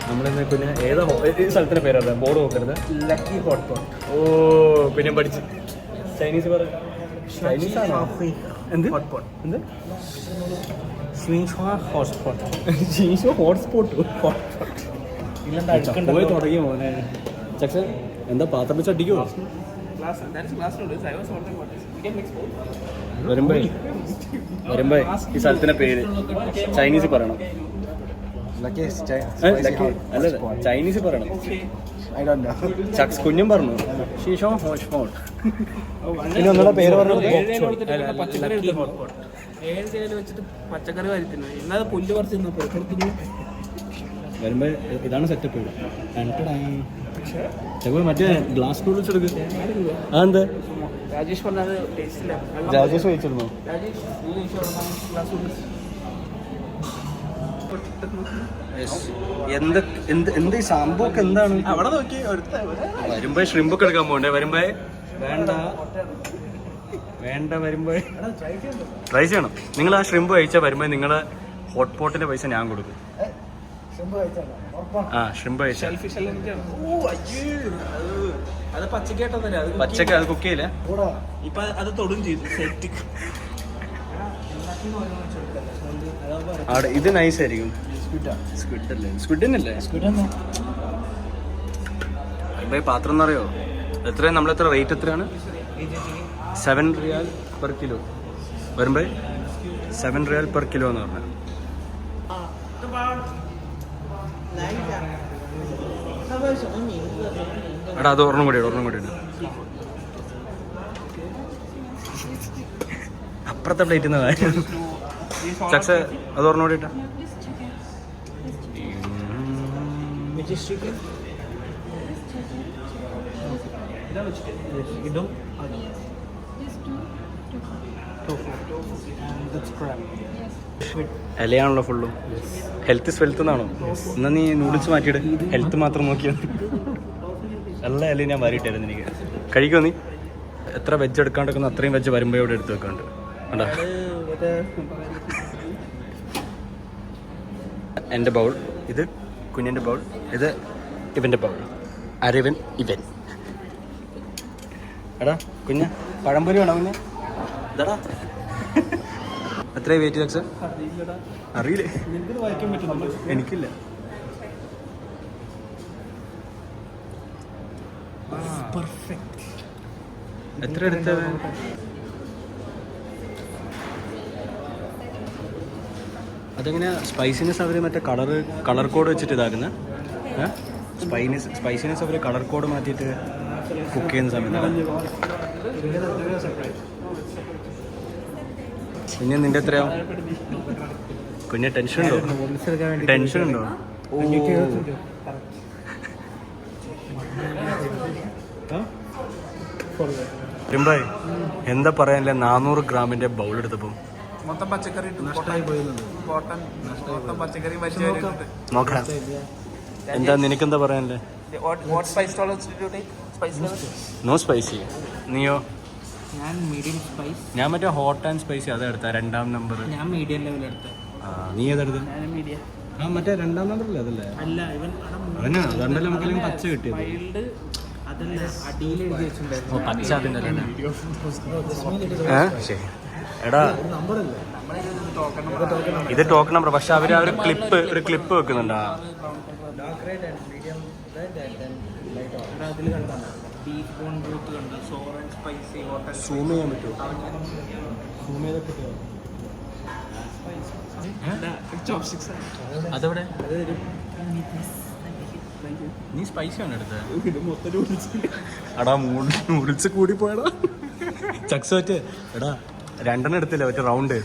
നമ്മളിന്ന് പിന്നെ ഏതാ ഈ സ്ഥലത്തിന്റെ പേരത് ബോർഡ് നോക്കരുത്. Lucky hot pot. ഓ പിന്നെ പഠിച്ച് ചൈനീസ് പറ ചൈനീസ് ആണോ? എന്ത് ഹോട്ട് പോട്ട്. എന്ത് ഹോട്ട്സ്പോട്ട്. ഹോട്ട്സ്പോട്ട് ഇല്ലെന്താ പോയി തുടങ്ങി മോനെ. ചക്സ എന്താ പാത്രം വെച്ച് അടിക്കുമോ? വരുമ്പോ ഈ സ്ഥലത്തിന്റെ പേര് ചൈനീസ് പറയണം. അല്ല ചൈനീസ് പറയണം. ചക്സ് കുഞ്ഞും പറഞ്ഞു ഷീഷോ ഹോട്ട്സ്പോട്ട്. പിന്നെ ഒന്നുകൂടെ പേര് പറഞ്ഞു. പച്ചക്കറി വരുത്തുന്നത് ഇല്ലാതെ പുല്ല് പറിച്ചു വരുമ്പോ ഇതാണ് സെറ്റപ്പ്. മറ്റേ ഗ്ലാസ് നൂഡിൽസ് എടുക്കുക. അതെന്താ രാജേഷ് പറഞ്ഞത് ടേസ്റ്റില്ല. രാജേഷ് കഴിച്ചിരുന്നോ? എന്ത് ഈ സംഭവമൊക്കെ എന്താണ്? അവിടെ നോക്കി വരുമ്പോ ഷ്രിമ്പൊക്കെ എടുക്കാൻ പോകണ്ടേ? വരുമ്പോ വേണ്ട വേണ്ട വരുമ്പോ ട്രൈ ചെയ്യണം. നിങ്ങൾ ആ ഷ്രിമ്പ് കഴിച്ചാൽ വരുമ്പോ നിങ്ങളെ ഹോട്ട് പോട്ടിന്റെ പൈസ ഞാൻ കൊടുക്കും. ആ ഷ്രിമ്പ് കഴിച്ചാൽ അത് പച്ചക്കായിട്ടൊന്നല്ലേ, പച്ചക്ക് അത് കുക്ക് ചെയ്യില്ല. ഇപ്പൊ അത് തൊടും ചെയ്തു സെറ്റ്. അവിടെ ഇത് നൈസ് ആയിരിക്കും. സ്ക്വിഡ് അല്ലേ? സ്ക്വിഡിനല്ലേ? വരുമ്പോ പാത്രം എന്നറിയോ എത്രയാണ്? നമ്മളെത്ര റേറ്റ് എത്രയാണ്? 7 റിയാൽ പെർ കിലോ. വരുമ്പോ 7 റിയാൽ പെർ കിലോ എന്ന് പറഞ്ഞാൽ എടാ അത് ഒരെണ്ണം കൂടി ഇട്. അപ്പുറത്തെ പ്ലേറ്റിൽ നിന്ന് കാര്യം ചക്സ അത് ഒരെണ്ണം കൂടി ഇട്ടാ. ഇലയാണല്ലോ ഫുള്ളും. ഹെൽത്ത് ഇസ് വെൽത്ത് എന്നാണോ? എന്നാ നീ നൂഡിൽസ് മാറ്റിയിട്, ഹെൽത്ത് മാത്രം നോക്കിയാൽ. എല്ലാ ഇലയും ഞാൻ വാരിയിട്ടായിരുന്നു. എനിക്ക് കഴിക്കുമോ നീ? എത്ര വെജ് എടുക്കാണ്ടിരിക്കുന്ന അത്രയും വെജ് വരുമ്പോൾ ഇവിടെ എടുത്ത് വെക്കാണ്ട്. കണ്ടാ എൻ്റെ ബൗൾ, ഇത് കുഞ്ഞിൻ്റെ ബൗൾ, ഇത് ഇവൻ്റെ ബൗൾ. അരവൻ ഇവൻ. എടാ കുഞ്ഞ പഴംപൊരി വേണോ കുഞ്ഞ്? ഇതാടാ എത്രയാണ് വെയിറ്റ് ചക്സ്? അറിയില്ലേ? എനിക്കില്ല. എത്ര എടുത്തത്? അതെങ്ങനെ സ്പൈസിനെസ് അവർ മറ്റേ കളർ കോഡ് വെച്ചിട്ട് ഇതാക്കുന്ന? സ്പൈസിനെസ് അവർ കളർ കോഡ് മാറ്റിയിട്ട് കുക്ക് ചെയ്യുന്ന സമയത്താണ്. പിന്നെ നിന്റെ എത്രയാവും കുഞ്ഞ്? ടെൻഷൻ ഉണ്ടോ? ടെൻഷൻ ഉണ്ടോ? വരുമ്പായി എന്താ പറയാനില്ല, 400 ഗ്രാമിന്റെ ബൗൾ എടുത്തപ്പോ മൊത്തം പച്ചക്കറി നോക്കാം. എന്താ നിനക്കെന്താ പറയാനല്ലേ? No spicy. നീയോ? ഞാൻ മീഡിയം സ്പൈസ്. ഞാൻ മറ്റേ ഹോട്ട് ആൻഡ് സ്പൈസി അതാ എടുത്ത 2ാം നമ്പർ. ഞാൻ മീഡിയം ലെവൽ എടുത്ത. നീ ഏതെടുത്ത? മീഡിയം. ആ മറ്റേ 2ാം നമ്പറില്ലേ? അതല്ലേ? അല്ല ഇവൻ അതന്നെ. അതുകൊണ്ടല്ലേ നമുക്ക് പച്ച കിട്ടിയത്. അതല്ല അടിയിൽ എഴുതി വെച്ചിട്ടുണ്ടായിരുന്നു. ഓ പച്ച അതിൻ്റെ ശരി. എടാ ഇത് ടോക്കൺ നമ്പർ. പക്ഷെ അവർ ആ ഒരു ക്ലിപ്പ് വെക്കുന്നുണ്ടാ. സൂം ചെയ്യാൻ പറ്റുമോ? അതെവിടെ? നീ സ്പൈസി ആണ് എടുത്തത്? എടാ നൂഡിൽസ് കൂടി പോയടാ. ചക്സ് പറ്റേ എടാ 2 എടുത്തില്ല മറ്റേ റൗണ്ട്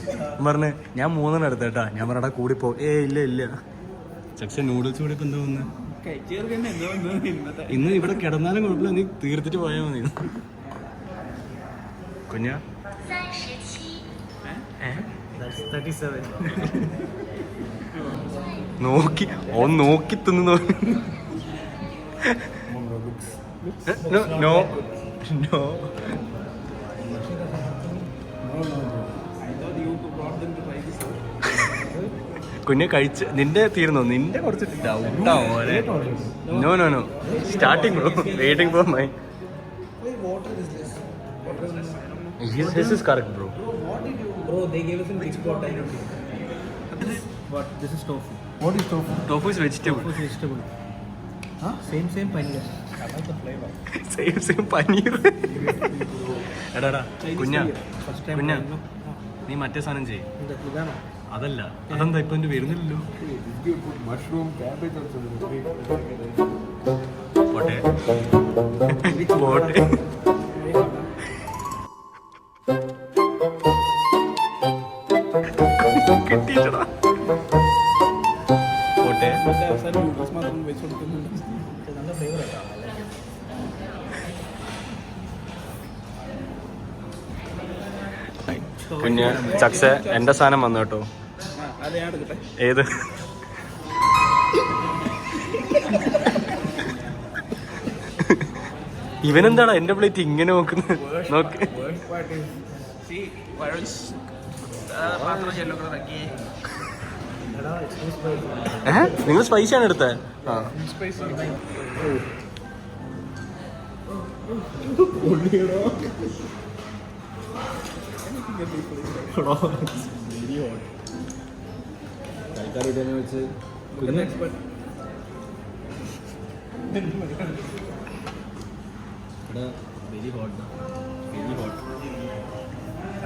പറഞ്ഞ്. ഞാൻ 3 എടുത്തേട്ടാ. ഞാൻ പറഞ്ഞടാ കൂടി പോ. ഇല്ല ചക്സ് നൂഡിൽസ് കൂടി ഇപ്പൊ എന്താ വന്ന്? ഇന്ന് ഇവിടെ കിടന്നാലും കുഴപ്പമില്ല, നീ തീർത്തിട്ട് പോയാൽ മതി. കുഞ്ഞാ നോക്കി തിന്നു. നോ കുഞ്ഞ് കഴിച്ച് നിന്റെ തീർന്നോ? നിന്റെ കുറച്ച് ഡൗട്ടാവോ? No no no starting bro waiting for my This is correct, bro. Bro, they gave us in which pot I don't know. What? This is tofu. What is tofu? Tofu is vegetable. Tofu is vegetable. Huh? Same paneer. I like the flavor. Same paneer. എടാ കുഞ്ഞ First time. കുഞ്ഞ നീ മറ്റേ സാധനം ചെയ്യ്. ഇതാണോ? അതല്ല അതെന്താ ഇപ്പൊ എന്റെ വരുന്നില്ലല്ലോ. Mushroom, cabbage also. പോട്ടെ പോട്ടെ. കിട്ടിയിട്ടടാ പോട്ടെ. അവസാനം നൂഡിൽസ് മാത്രം വെച്ച് കൊടുക്കുന്നുണ്ട്. നല്ല ഫ്ലേവർ ആയിട്ടാ. കുഞ്ഞ് ചക്സ എന്റെ സാധനം വന്നു കേട്ടോ. അത് ഞാൻ എടുക്കട്ടെ. ഏത്? ഇവനെന്താടാ എന്റെ പ്ലേറ്റ് ഇങ്ങനെ നോക്കുന്നത്? നോക്ക്. Worst part is See, whereas മാത്രം yellow color ആക്കി. നിങ്ങൾ സ്പൈസി ആണ് എടുത്തത്? ആ spicy.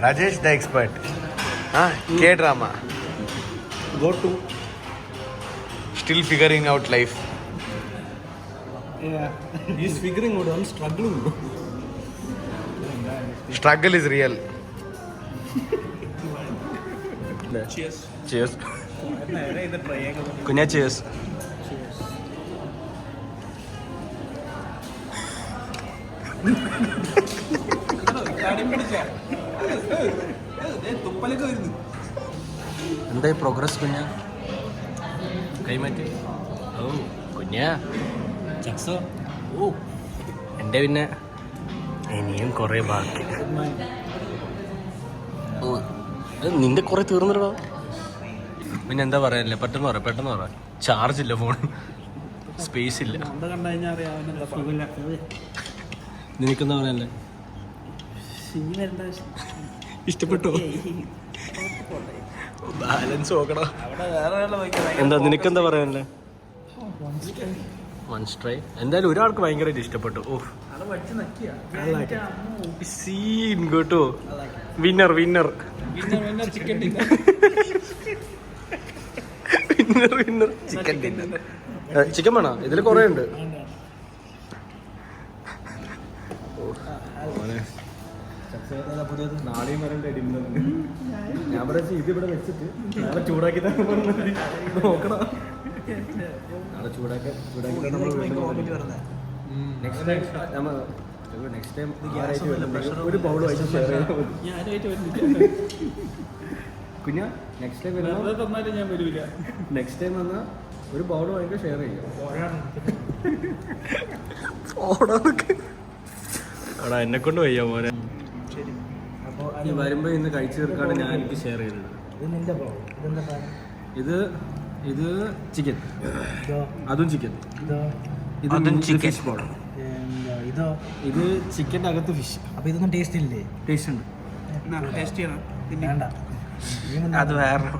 Rajesh the expert. K-drama. Go to. Still figuring out life. Yeah. He's figuring out. I'm struggling. Struggle is real. Cheers. Cheers. നേരെ ഇത് try ആക്കാൻ കുഞ്ഞാ cheers. തുപ്പലൊക്കെ വരുന്നു. എന്തായി പ്രോഗ്രസ് കുഞ്ഞാ? കൈമാറ്റി. ഓ കുഞ്ഞാ ചക്സോ. ഓ എൻ്റെ പിന്നെ ഇനിയും കുറേ ബാക്കി. ഓ നിന്റെ കുറെ തീർന്നിടോ. പിന്നെ എന്താ പറയാനില്ല, പെട്ടെന്ന് പറ. ചാർജ് ഇല്ല ഫോൺ, സ്പേസ് ഇല്ല. എന്താ കണ്ടു കഴിഞ്ഞാൽ അറിയാം അവനെന്താ സുഖമില്ല. നിനക്കെന്താ പറയാനല്ലേ? ഇഷ്ടപ്പെട്ടോ? ബാലൻസ് നോക്കണോ? അവിടെ വേറെ എന്താ നിനക്കെന്താ പറയാനല്ലേ? മൺസ്ട്രൈ എന്തായാലും ഒരാൾക്ക് ഭയങ്കരമായിട്ട് ഇഷ്ടപ്പെട്ടു. ഓ സീൻ കേട്ടോ. Winner chicken winner chicken chicken വേണോ? ഇതിൽ കുറേ ഉണ്ട്. നാളെയും വരണ്ടേ ഡിന്നർ? ഞാൻ പറയാ ഇത് ഇവിടെ വെച്ചിട്ട് നാളെ ചൂടാക്കി നോക്കണം. നാളെ ചൂടാക്കി നെക്സ്റ്റ് ടൈം ഒരു ബൗൾ വായിച്ച് ഷെയർ ചെയ്താൽ കുഞ്ഞ. നെക്സ്റ്റ് ടൈം തന്നാലും ഞാൻ വരൂല. നെക്സ്റ്റ് ടൈം വന്നാൽ ഒരു ബൗൾ വാങ്ങിക്കാൻ ഷെയർ ചെയ്യാം. എടാ എന്നെ കൊണ്ട് വയ്യ മോനെ. ഈ വരുമ്പോ ഇന്ന് കഴിച്ചു തീർക്കാണ് ഞാൻ എനിക്ക് ഷെയർ ചെയ്തത്. ഇത് ചിക്കൻ, അതും ചിക്കൻ, അതും chicken. Fish powder. ഇത് ചിക്കൻ്റെ അകത്ത് ഫിഷ്. അപ്പൊ ഇതൊന്നും ടേസ്റ്റ് ഇല്ലേ? ടേസ്റ്റ് ഉണ്ട്. ടേസ്റ്റ് ചെയ്യണം. വേണ്ട. അത് വേറെ.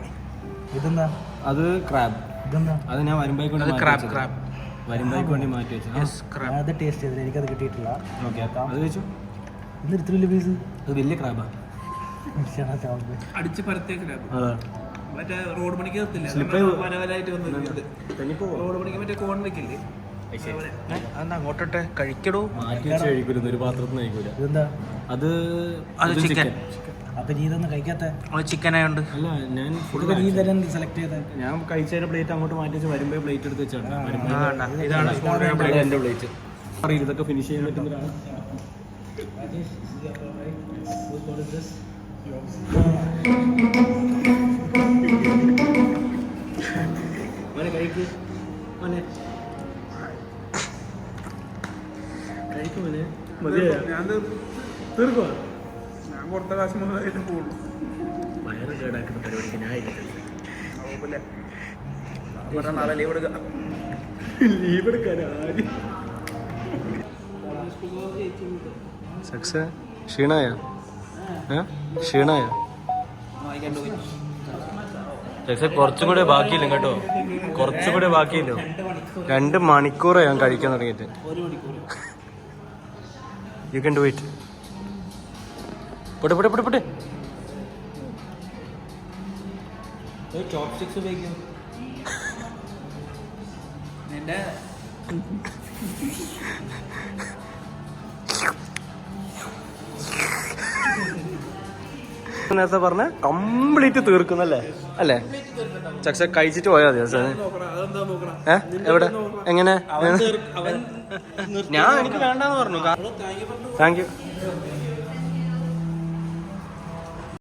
ഇതെന്താ? അത് ക്രാബ്. ഇതെന്താ? അത് ഞാൻ വരുമ്പോഴേക്ക് അത് ക്രാബ്. വരുമ്പോഴേക്ക് വേണ്ടി മാറ്റി വെച്ചു. ഞാൻ അത് ടേസ്റ്റ് ചെയ്തില്ല, എനിക്കത് കിട്ടിയിട്ടില്ല. ഓക്കെ അത് വെച്ചു. ഇന്ന് എടുത്തില്ല പീസ്. അത് വലിയ ക്രാബാണ്. അടിച്ച് പരത്തേക്കില്ല. അതാ മറ്റേ റോഡ് പണിക്ക് നിർത്തില്ല. Slip ആയി വനവലായിട്ട് വന്നത് റോഡ് പണിക്ക് മറ്റേ കോൺ വെക്കില്ലേ? അതെന്താ അങ്ങോട്ടോട്ടെ കഴിക്കടൂ. മാറ്റി വെച്ച് കഴിക്കൂല, ഒരു പാത്രത്തിൽ കഴിക്കൂല. ഇതെന്താ? അത് ചിക്കൻ. അപ്പൊ നീ ഇതൊന്നും കഴിക്കാത്ത? അത് ചിക്കൻ ആയതുകൊണ്ട്. അല്ല ഞാൻ ഇതൊക്കെ നീ തരാൻ സെലക്ട് ചെയ്ത? ഞാൻ കഴിച്ചതിന്റെ പ്ലേറ്റ് അങ്ങോട്ട് മാറ്റി വെച്ച് വരുമ്പോൾ പ്ലേറ്റ് എടുത്ത് വെച്ചാണ്. ഇതാണ് എന്റെ പ്ലേറ്റ്. അറിയില്ല ഇതൊക്കെ ഫിനിഷ് ചെയ്യാൻ പറ്റുന്നതാണ്. മോനെ കഴിക്ക്, മോനെ കഴിക്കും, മോനെ മതിയായോ? ഞാൻ തീർക്കുവാ. ഞാൻ കൊടുത്ത കാശ് മുതലായിട്ട് പോകുള്ളൂ. വയറ് കേടാക്കുന്ന പരിപാടിക്ക് ഞാൻ ഇവിടെ നാളെ ലീവ് എടുക്കാം. ലീവ് എടുക്കാൻ സക്സ് ക്ഷീണായ ക്ഷീണായ സക്സ് കുറച്ചും കൂടെ ബാക്കിയില്ല കേട്ടോ, കുറച്ചും കൂടെ ബാക്കിയില്ലോ. 2 മണിക്കൂറാണ് ഞാൻ കഴിക്കാൻ തുടങ്ങിയിട്ട്. You can do it. പൊട്ടെ പൊട്ടെ പൊട്ടെ പൊട്ടെ. ചോപ്സ്റ്റിക്സ് ഉപയോഗിക്കും. എന്റെ നേരത്തെ പറഞ്ഞ കംപ്ലീറ്റ് തീർക്കുന്നല്ലേ അല്ലേ? ചക്സ കഴിച്ചിട്ട് പോയാൽ മതി. എവിടെ എങ്ങനെ ഞാൻ എനിക്ക് വേണ്ടെന്ന് പറഞ്ഞു. Thank you.